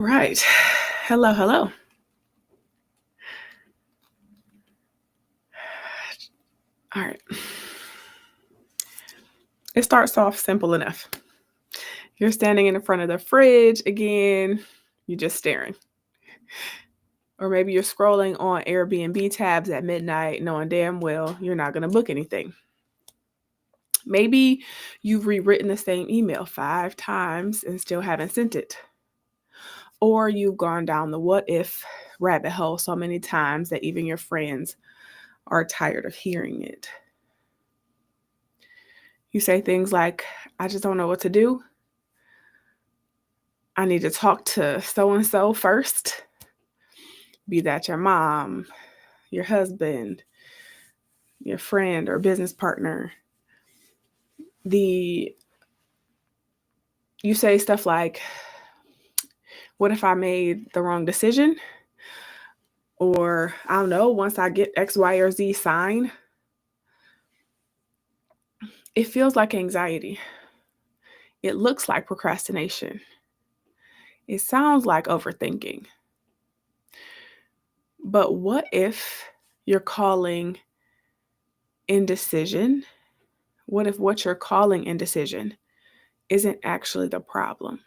Right. Hello, hello. All right. It starts off simple enough. You're standing in front of the fridge again, you're just staring. Or maybe you're scrolling on Airbnb tabs at midnight, knowing damn well you're not going to book anything. Maybe you've rewritten the same email 5 times and still haven't sent it. Or you've gone down the what if rabbit hole so many times that even your friends are tired of hearing it. You say things like, I just don't know what to do. I need to talk to so and so first, be that your mom, your husband, your friend or business partner. You say stuff like, what if I made the wrong decision? Or I don't know, once I get X, Y, or Z sign. It feels like anxiety. It looks like procrastination. It sounds like overthinking. But what if you're calling indecision? What if what you're calling indecision isn't actually the problem?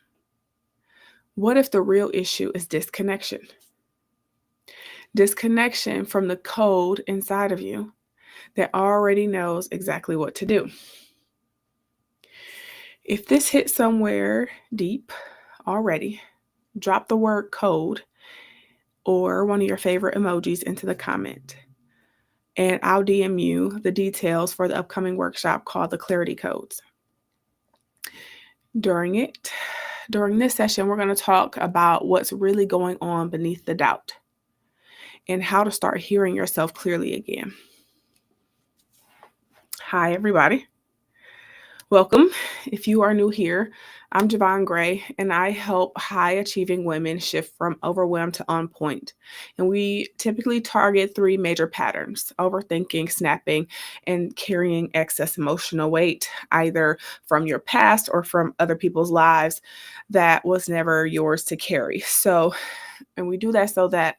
What if the real issue is disconnection? Disconnection from the code inside of you that already knows exactly what to do. If this hit somewhere deep already, drop the word code or one of your favorite emojis into the comment, and I'll DM you the details for the upcoming workshop called the Clarity Codes. During this session, we're going to talk about what's really going on beneath the doubt and how to start hearing yourself clearly again. Hi, everybody. Welcome. If you are new here, I'm Javon Gray, and I help high-achieving women shift from overwhelmed to on point. And we typically target 3 major patterns: overthinking, snapping, and carrying excess emotional weight, either from your past or from other people's lives that was never yours to carry. And we do that so that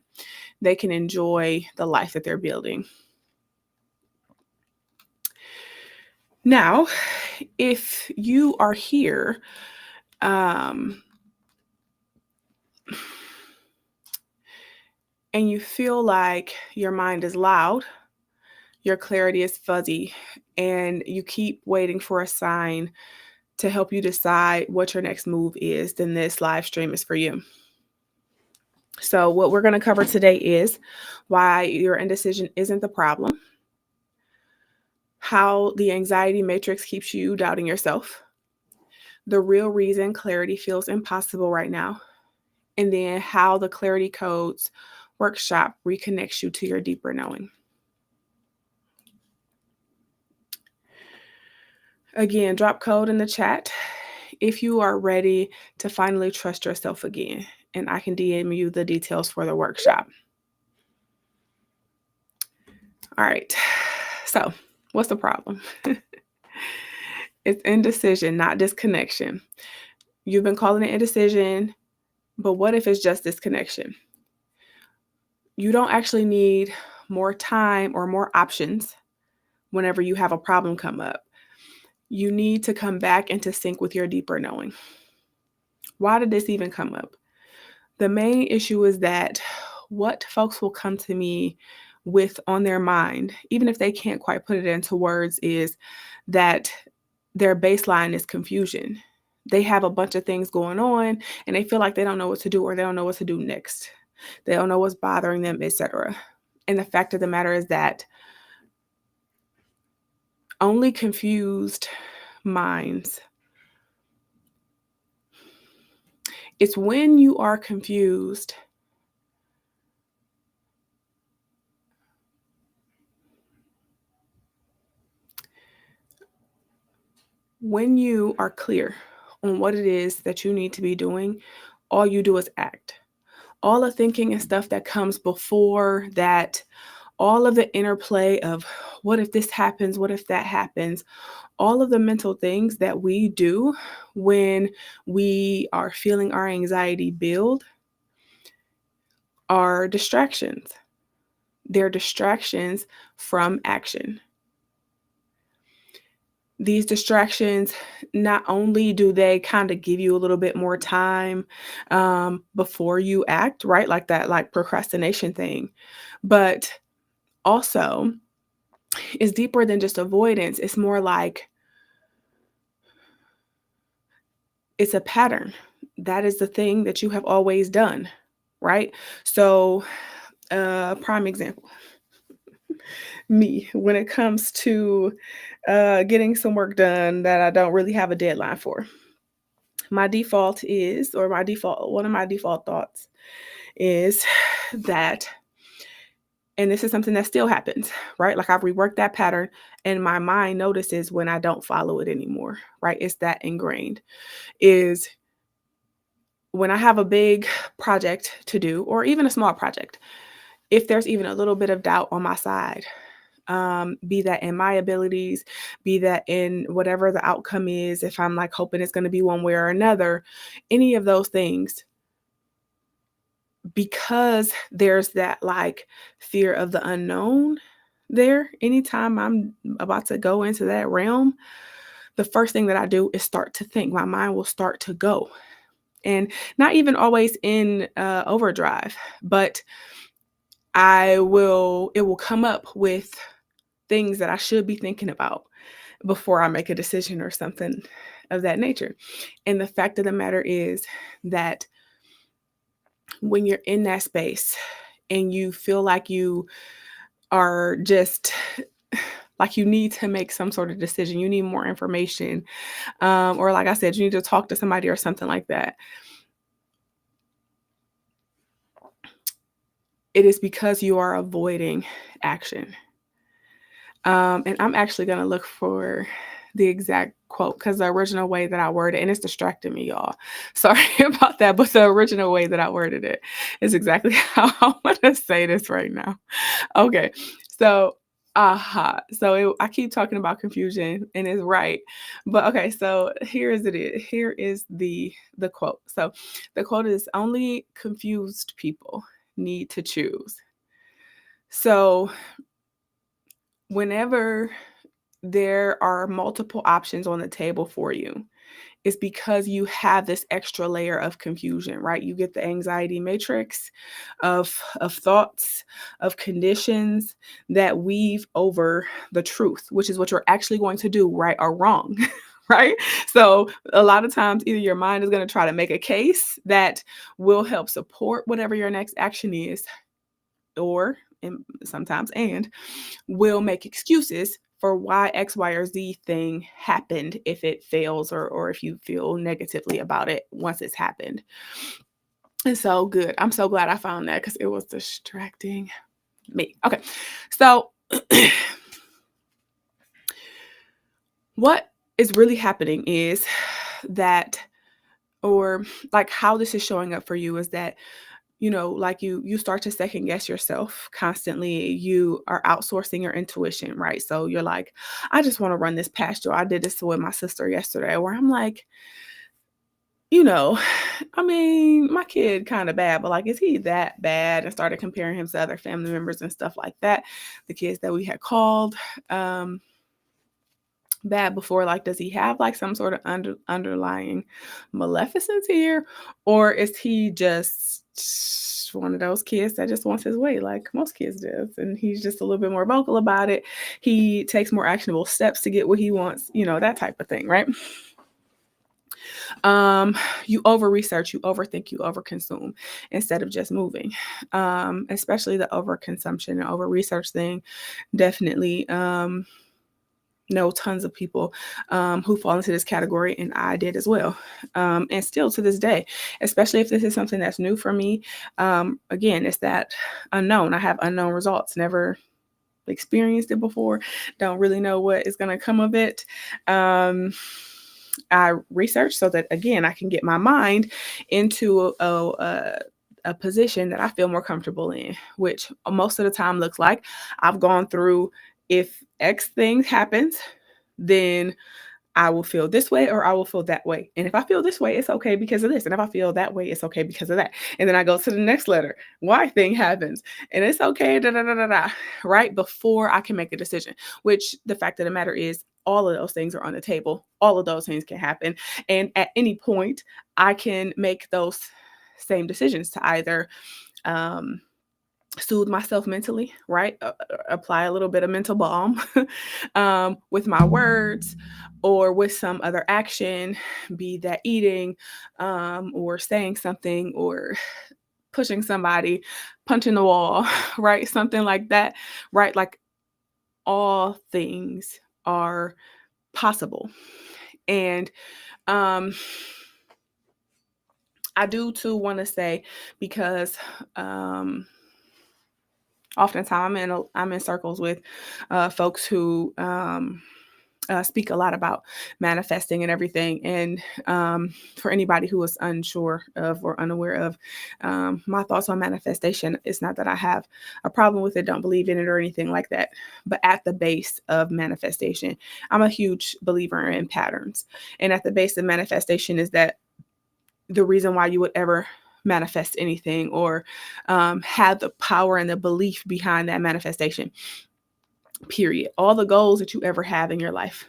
they can enjoy the life that they're building. Now, if you are here, and you feel like your mind is loud, your clarity is fuzzy, and you keep waiting for a sign to help you decide what your next move is, then this live stream is for you. So what we're going to cover today is why your indecision isn't the problem, how the anxiety matrix keeps you doubting yourself, the real reason clarity feels impossible right now, and then how the Clarity Codes workshop reconnects you to your deeper knowing. Again, drop code in the chat if you are ready to finally trust yourself again, and I can DM you the details for the workshop. All right, so what's the problem? It's indecision, not disconnection. You've been calling it indecision, but what if it's just disconnection? You don't actually need more time or more options whenever you have a problem come up. You need to come back into sync with your deeper knowing. Why did this even come up? The main issue is that what folks will come to me with on their mind, even if they can't quite put it into words, is that their baseline is confusion. They have a bunch of things going on and they feel like they don't know what to do, or they don't know what to do next. They don't know what's bothering them, etc. And the fact of the matter is that only confused minds. It's when you are confused when you are clear on what it is that you need to be doing, all you do is act. All the thinking and stuff that comes before that, all of the interplay of what if this happens, what if that happens, all of the mental things that we do when we are feeling our anxiety build, are distractions. They're distractions from action. These distractions, not only do they kind of give you a little bit more time before you act, right? Like that, like procrastination thing, but also is deeper than just avoidance. It's more like it's a pattern. That is the thing that you have always done, right? So, prime example, me, when it comes to getting some work done that I don't really have a deadline for. My default is, or my default, one of my default thoughts is that, and this is something that still happens, right? Like I've reworked that pattern and my mind notices when I don't follow it anymore, right? It's that ingrained is when I have a big project to do, or even a small project, if there's even a little bit of doubt on my side, be that in my abilities, be that in whatever the outcome is, if I'm like hoping it's going to be one way or another, any of those things, because there's that like fear of the unknown there, anytime I'm about to go into that realm, the first thing that I do is start to think. My mind will start to go. And not even always in overdrive, but it will come up with things that I should be thinking about before I make a decision or something of that nature. And the fact of the matter is that when you're in that space and you feel like you are just like you need to make some sort of decision, you need more information, or like I said, you need to talk to somebody or something like that. It is because you are avoiding action. And I'm actually going to look for the exact quote because the original way that I worded it, and it's distracting me, y'all. Sorry about that, but the original way that I worded it is exactly how I'm going to say this right now. Okay, so I keep talking about confusion, and it's right, but okay. So here is it. Here is the quote. So the quote is: "Only confused people need to choose." So whenever there are multiple options on the table for you, it's because you have this extra layer of confusion, right? You get the anxiety matrix of thoughts, of conditions that weave over the truth, which is what you're actually going to do, right or wrong. Right? So, a lot of times, either your mind is going to try to make a case that will help support whatever your next action is, or and sometimes and will make excuses for why X, Y, or Z thing happened if it fails or if you feel negatively about it once it's happened. And so good. I'm so glad I found that because it was distracting me. Okay. So what is really happening is that, or like how this is showing up for you is that like you start to second guess yourself constantly. You are outsourcing your intuition, right? So you're like, I just want to run this past you. I did this with my sister yesterday where I'm like, you know, I mean, my kid kind of bad, but like, is he that bad? And started comparing him to other family members and stuff like that. The kids that we had called bad before, like, does he have like some sort of underlying maleficence here? Or is he just one of those kids that just wants his way, like most kids do? And he's just a little bit more vocal about it. He takes more actionable steps to get what he wants, that type of thing, right? You over research, you overthink, you over consume instead of just moving. Especially the over consumption and over research thing. Definitely know tons of people who fall into this category, and I did as well. And still to this day, especially if this is something that's new for me, again, it's that unknown. I have unknown results, never experienced it before, don't really know what is going to come of it. I research so that, again, I can get my mind into a position that I feel more comfortable in, which most of the time looks like I've gone through, if X thing happens, then I will feel this way or I will feel that way. And if I feel this way, it's okay because of this. And if I feel that way, it's okay because of that. And then I go to the next letter. Why thing happens. And it's okay, da, da, da, da, da, right? Before I can make a decision, which the fact of the matter is all of those things are on the table. All of those things can happen. And at any point, I can make those same decisions to either soothe myself mentally, right? Apply a little bit of mental balm with my words or with some other action, be that eating or saying something or pushing somebody, punching the wall, right? Something like that, right? Like all things are possible. And I do too want to say, because oftentimes I'm in circles with folks who speak a lot about manifesting and everything. And for anybody who is unsure of or unaware of my thoughts on manifestation, it's not that I have a problem with it, don't believe in it or anything like that. But at the base of manifestation, I'm a huge believer in patterns. And at the base of manifestation is that the reason why you would ever manifest anything or have the power and the belief behind that manifestation, period. All the goals that you ever have in your life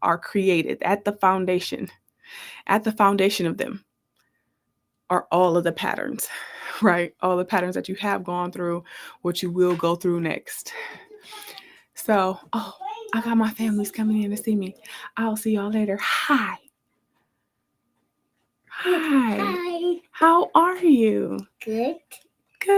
are created at the foundation. At the foundation of them are all of the patterns, right? All the patterns that you have gone through, what you will go through next. So, oh, I got my family's coming in to see me. I'll see y'all later. Hi. Hi. How are you? Good. Good.